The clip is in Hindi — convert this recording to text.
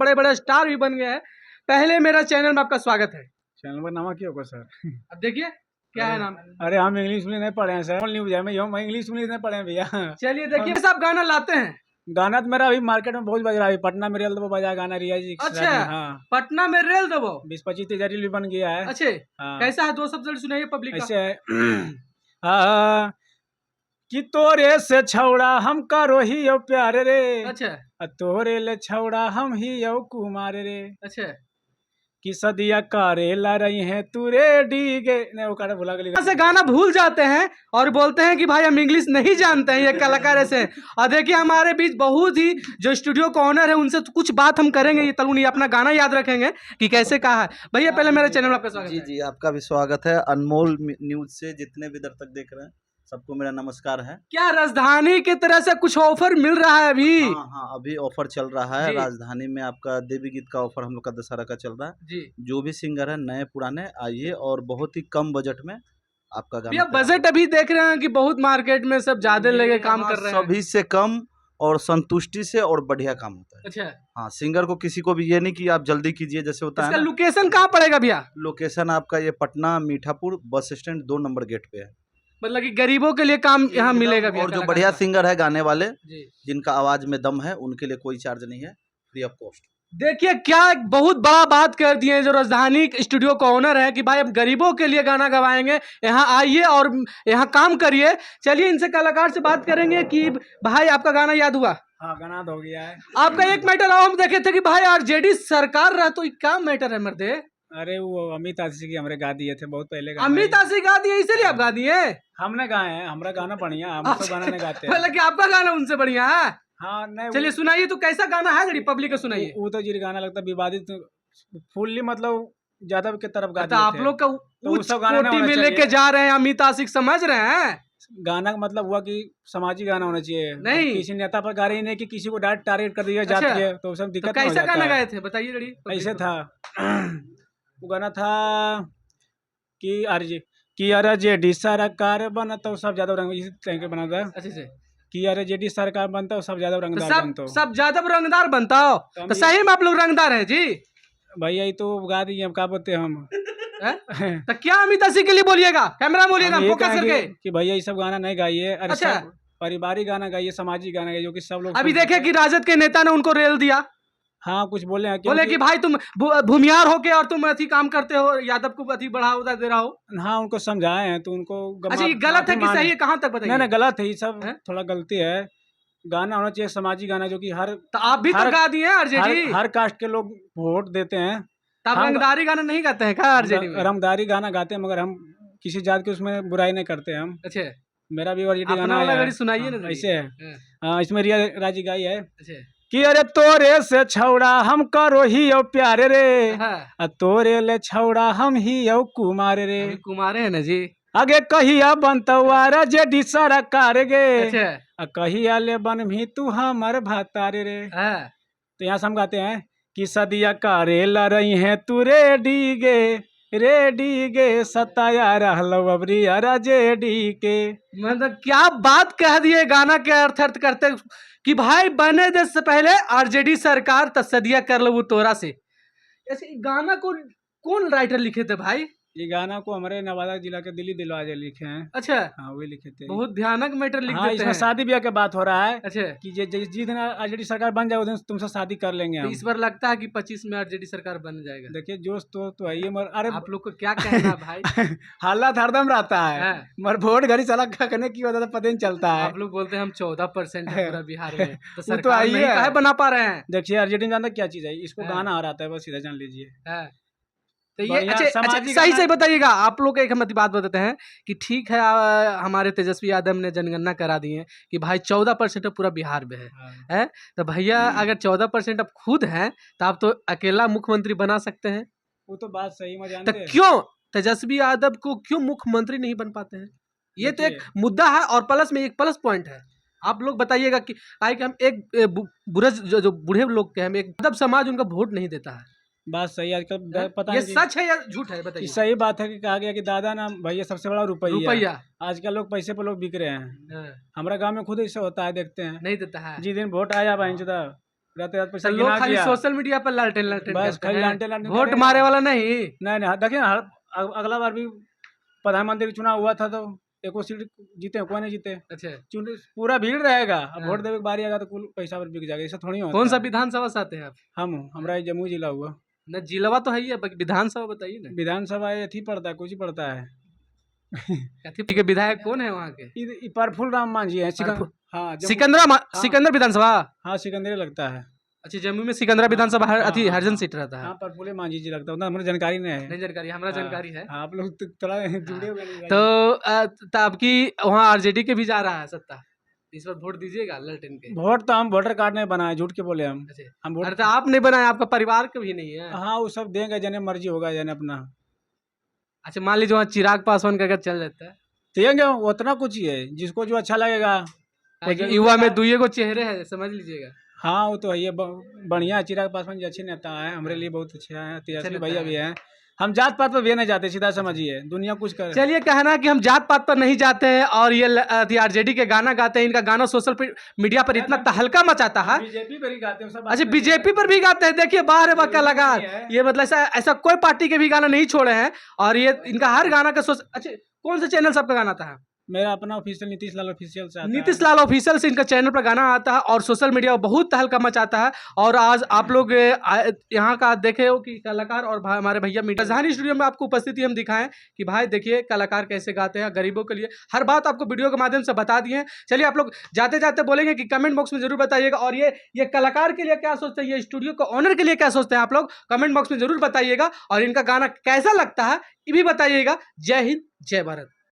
बड़े बड़े स्टार भी बन गए हैं। पहले मेरा चैनल में आपका स्वागत है। चैनल का नाम क्या होगा सर? अब देखिए क्या है नाम। अरे हम इंग्लिश में नहीं पढ़े हैं सर, न्यूज है मैं इंग्लिश में नहीं पढ़े हैं भैया। चलिए देखिए आप गाना लाते हैं। गाना तो मेरा अभी मार्केट में बहुत बज रहा है, पटना में रेल दबो बजा गाना रिया जी। अच्छा हाँ, पटना में रेल दबो 20-25 तेजारी भी बन गया है। अच्छे हाँ। कैसा है? दो शब्द सुनाइए पब्लिक का। ऐसे है हाँ, कि तोरे से छौड़ा हम करो ही यो प्यार रे, अच्छा तोरे ले छौड़ा हम ही यो कुमार रे, अच्छा कि सदिया करेला रही है तू रेडी गे। नहीं वो काटा भुला गली से गाना भूल जाते हैं और बोलते हैं कि भाई हम इंग्लिश नहीं जानते हैं। ये कलाकार ऐसे हैं। और देखिए हमारे बीच बहुत ही जो स्टूडियो का ऑनर है उनसे तो कुछ बात हम करेंगे। ये तलुनी अपना गाना याद रखेंगे कि कैसे कहा है। भैया पहले मेरे चैनल में आपका स्वागत है। जी आपका भी स्वागत है। अनमोल न्यूज से जितने भी दर्शक देख रहे हैं सबको मेरा नमस्कार है। क्या राजधानी की तरह से कुछ ऑफर मिल रहा है अभी? हाँ अभी ऑफर चल रहा है राजधानी में। आपका देवी गीत का ऑफर हम लोग का दशहरा का चल रहा है जी। जो भी सिंगर है नए पुराने आइए और बहुत ही कम बजट में आपका गाना। बजट अभी देख रहे हैं कि बहुत मार्केट में सब ज्यादा लेके काम कर रहे हैं। सभी से कम और संतुष्टि से और बढ़िया काम होता है। अच्छा हाँ, सिंगर को किसी को भी ये नहीं कि आप जल्दी कीजिए जैसे होता है। लोकेशन कहाँ पड़ेगा भैया? लोकेशन आपका ये Patna Mithapur bus stand 2 number gate पे है। मतलब कि गरीबों के लिए काम यहाँ मिलेगा भी। और जो बढ़िया सिंगर है गाने वाले जिनका आवाज में दम है उनके लिए कोई चार्ज नहीं है, फ्री ऑफ कॉस्ट। देखिए क्या बहुत बड़ा बात कर दिए जो राजधानी स्टूडियो का ओनर है कि भाई हम गरीबों के लिए गाना गवाएंगे, यहाँ आइए और यहाँ काम करिए। चलिए इनसे कलाकार से बात करेंगे कि भाई आपका गाना याद हुआ? हाँ गाना तो हो गया है। आपका एक मैटर आओ हम देखे थे कि भाई आरजेडी सरकार रहा तो क्या मैटर है मर्दे? अरे वो अमित आशी की हमरे गा दिए थे बहुत पहले। अमित आशी गा दिए इसलिए आप गा दिए? हमने गाए हैं, हमारा गाना बढ़िया, हम तो गाना नहीं गाते हैं। मतलब कि आपका गाना उनसे बढ़िया है? हाँ नहीं। चलिए सुनाइए तो कैसा गाना है जरा पब्लिक को सुनाइए। वो तो जी गाना लगता विवादित फुल्ली मतलब यादव के तरफ गा दिए आप लोग का उच्च कोटि में लेके जा रहे हैं अमित आशिक, समझ रहे हैं? जाना का मतलब हुआ कि सामाजिक गाना होना चाहिए, नहीं किसी नेता पर गा रही नहीं कि किसी को डायरेक्ट टारगेट कर दिया जाती है तो सब दिक्कत। कैसा गाना गाए थे बताइए जड़ी। ऐसे था वो गाना था कि आरजेडी सरकार बनता सब ज्यादा रंग इसी तरह के बना था। अच्छे से कि आरजेडी सरकार बनता हो सब ज्यादा रंगदार बनता हो। सब ज्यादा रंगदार बनता हो तो सही में आप लोग रंगदार है जी। भैया ये तो गा दिए हम, क्या बोलते हैं हम तो क्या अमित आशी के लिए बोलिएगा, कैमरा बोलिएगा फोकस करके कि भैया ये सब गाना नहीं गाइए। अच्छा पारिवारिक गाना गाइए, सामाजिक गाना गाइए जो कि सब लोग। अभी देखे कि राजद के नेता ने उनको रेल दिया। हाँ कुछ बोले हैं बोले कि भाई तुम भूमियार होके और तुम अति काम करते हो, यादव को अति बढ़ावा दे रहा हो। हाँ उनको समझाए हैं तो उनको। अच्छा ये गलत है कि सही है, कहाँ तक बताइए? नहीं गलत है, ये सब थोड़ा गलती है। गाना होना चाहिए सामाजिक गाना जो कि हर तो आप भी तो गा दिए आरजेडी। हर कास्ट के लोग वोट देते हैं। तब रंगदारी गाना नहीं गाते हैं क्या आरजेडी में? रंगदारी गाना गाते हैं मगर हम किसी जात के उसमें बुराई नहीं करते हम। अच्छा मेरा भी आरजेडी गाना है, सुनाइए ना ऐसे है। इसमें रिया राजी गाई है कि अरे तोरे से छौड़ा हम करो ही यो प्यार रे, तोरे ले छौड़ा हम ही यो कुमार रे। कुमार है ना जी। आगे कहिया बनतवारा जेडी सरकार गे, कहिया ले बन भी तू हमर भातारे रे। तो यहाँ से हम गाते हैं कि सदिया करेला रही है तू रेडी गे सताया रहलो अबरिया राजेडी के। मतलब क्या बात कह दिए गाना के अर्थ करते कि भाई बने देश से पहले आरजेडी सरकार तसदिया कर लो वो तोरा से। ऐसे गाना को कौन राइटर लिखे थे भाई? ये गाना को हमारे नवादा जिला के दिल्ली दिलवाजे लिखे हैं। अच्छा हाँ वही लिखे थे। बहुत भयानक मैटर लिख देते हैं। इसमें शादी ब्याह की बात हो रहा है। अच्छा कि जिस दिन आरजेडी सरकार बन जाए उस दिन तुमसे शादी कर लेंगे हम। तो इस बार लगता है कि 25 में आरजेडी सरकार बन जाएगा। देखिए जोश तो है ही मगर अरे आप लोग को क्या कहना भाई हालात हरदम रहता है मगर वोट घड़ी चला करने की वजह से पता नहीं चलता है। आप लोग बोलते हैं हम 14% पूरा बिहार में तो सरकार नहीं काहे बना पा रहे हैं। देखिए आरजेडी जानता क्या चीज है, इसको गाना आ रहा है बस सीधा जान लीजिए। तो ये अच्छा सही सही बताइएगा। आप लोग एक हम बात बताते हैं कि ठीक है हमारे तेजस्वी यादव ने जनगणना करा दी है कि भाई 14% पूरा बिहार में है तो भैया अगर 14% अब खुद है तो आप तो अकेला मुख्यमंत्री बना सकते हैं। वो तो बात सही में जानते हैं। तो क्यों तेजस्वी यादव को क्यों मुख्यमंत्री नहीं बन पाते हैं? ये तो एक मुद्दा है और प्लस में एक प्लस पॉइंट है। आप लोग बताइएगा कि हम एक बुरे जो बूढ़े लोग के हम एक मतलब समाज उनका वोट नहीं देता है। बात सही है आजकल पता ये सच है या झूठ है बताइए? सही बात है कि कहा गया कि दादा ना भैया सबसे बड़ा रुपया। आजकल लोग पैसे पे लोग बिक रहे हैं। हमारा गांव में खुद ऐसा होता है, देखते हैं नहीं देता है। जिस दिन वोट आया रात पैसा लोग गिना खाली दिया। सोशल मीडिया पर लालटेन बस करते खाली हैं। लालटेन वोट करेगा। मारे वाला नहीं। नहीं देखिए ना, अगला बार भी प्रधानमंत्री चुनाव हुआ था तो एको सीट जीते, कोई नहीं जीते। अच्छा, पूरा भीड़ रहेगा, अब हाँ। वोट देने की बारी आएगा तो कुल पैसा पर बिक जाएगा, ऐसा थोड़ी होता कौन सा है। विधानसभा से आते हैं आप? हमारा जम्मू जिला हुआ। न जिलावा तो है ही है, बाकी विधानसभा बताइए ना। विधानसभा ये पड़ता है, कुछ ही पड़ता है। कथी के विधायक कौन है वहाँ के? प्रफुल्ल राम मांझी है। हाँ सिकंदर विधानसभा। हाँ सिकंदर लगता है। अच्छा, जम्मू में सिकंदरा विधानसभा हरजन सीट रहता है। हाँ प्रफुल्ल मांझी जी लगता है, उतना हमें जानकारी नहीं है। नहीं जानकारी, हमारा जानकारी है। आप लोग तो थोड़ा जुड़े हुए नहीं। तो अब की वहाँ आरजेडी के भी जा रहा है सत्ता, इस बार वोट दीजिएगा लालटेन के? वोट तो हम वोटर कार्ड नहीं बनाए, झूठ के बोले हम। हम वोट तो आप नहीं बनाए, आपका परिवार के भी नहीं है। हाँ वो सब देंगे, जने मर्जी होगा जने अपना। अच्छा, मान लीजिए वहाँ चिराग पासवान का अगर चल जाता है? देंगे, उतना कुछ ही है, जिसको जो अच्छा लगेगा। युवा में दुइये को चेहरे हैं, समझ लीजिएगा। हाँ वो तो है, ये बढ़िया। चिराग पासवान जी अच्छे नेता है, हमारे लिए बहुत अच्छे हैं। तेजस्वी भैया भी हैं। हम जात पात पर भी नहीं जाते, सीधा समझिए, दुनिया कुछ कर। चलिए, कहना कि हम जात पात पर नहीं जाते हैं और ये आरजेडी के गाना गाते हैं। इनका गाना सोशल मीडिया पर इतना तहलका मचाता है। बीजेपी पर ही गाते हैं सब। अच्छा, बीजेपी पर भी गाते हैं। देखिए बाहर है कलाकार, ये मतलब ऐसा कोई पार्टी के भी गाना नहीं छोड़े हैं और ये इनका हर गाना का अच्छा, कौन सा चैनल सबका गाना था? मेरा अपना ऑफिशियल नीतीश लाल ऑफिशियल से आता है। नीतीश लाल ऑफिशियल से इनका चैनल पर गाना आता है और सोशल मीडिया पर बहुत तहलका मचाता है। और आज आप लोग यहाँ का देखे हो कि कलाकार और हमारे भैया राजधानी स्टूडियो में आपको उपस्थिति हम दिखाएं कि भाई देखिए कलाकार कैसे गाते हैं गरीबों के लिए। हर बात आपको वीडियो के माध्यम से बता दिए हैं। चलिए, आप लोग जाते जाते बोलेंगे कि कमेंट बॉक्स में जरूर बताइएगा। और ये कलाकार के लिए क्या सोचते हैं, ये स्टूडियो के ऑनर के लिए क्या सोचते हैं, आप लोग कमेंट बॉक्स में जरूर बताइएगा। और इनका गाना कैसा लगता है ये भी बताइएगा। जय हिंद, जय भारत।